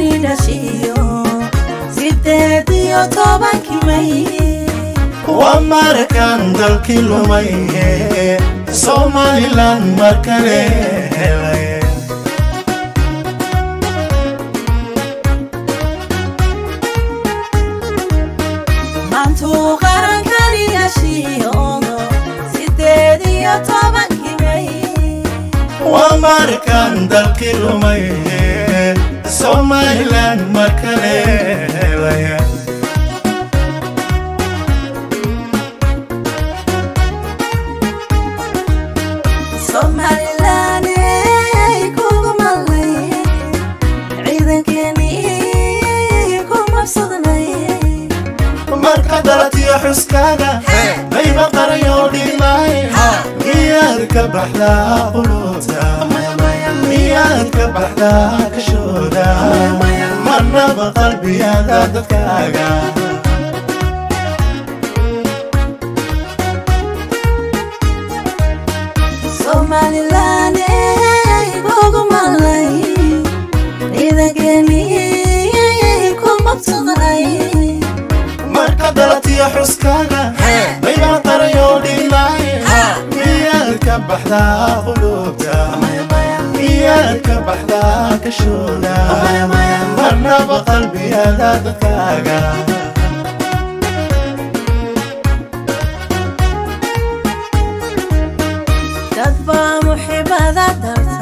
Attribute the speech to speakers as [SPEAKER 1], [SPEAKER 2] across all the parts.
[SPEAKER 1] kani dhashiyo sideediyo tobankii May
[SPEAKER 2] ومركان dalkii lumay Somaliland markale helay
[SPEAKER 1] maantu qaran kani dhashiyo sideediyo tobankii May
[SPEAKER 2] ومركان dalkii lumay Somaliland markale helay
[SPEAKER 1] Somaliland kugu malay ciidankani ku mabsadnay
[SPEAKER 2] marka dalatiyo xuskaaga layba qarayo dhigmay miyaad ka baxdaa quluubta miyaad ka baxdaa kashooda marnaba qalbiyada dadkaaga
[SPEAKER 1] Somaliland kugu malay ciidankani ku mabsadnay
[SPEAKER 2] marka dalatiyo xuskaaga layba qarayo dhigmay miyaad ka baxdaa quluubta miyaad ka baxdaa kashooda marnaba qalbiyada dadkaaga
[SPEAKER 1] dadba muhibbada darta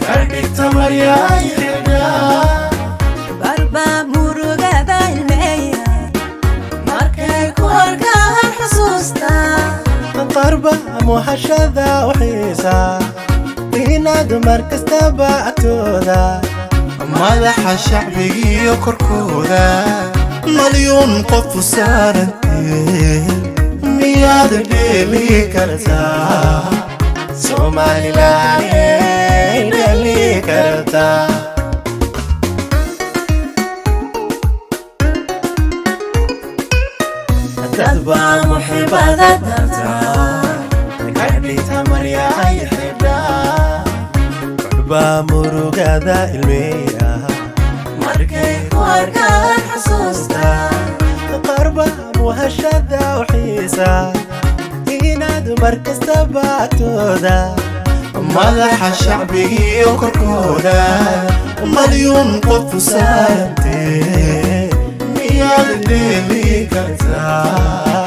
[SPEAKER 2] karbigta maryaay xidhaa
[SPEAKER 1] barba murugada ilmeeya markay ku arkaan xusuusta
[SPEAKER 2] qarba muhashada uxiisa inaad markastaba agtooda madaxa shacbigiyo korkooda malyuun qofu saarantee miyaad dheeli kartaa Somaliland dheeli kartaa
[SPEAKER 1] dadba muhibbada darta
[SPEAKER 2] karbigta maryaay xidhaa qarba murugada ilmeeya
[SPEAKER 1] markay ku arkaan xusuusta
[SPEAKER 2] qarba muhashada uxiisa inaad markastaba agtooda madaxa shacbigiyo korkooda malyuun qofu saarantee miyaad dheeli kartaa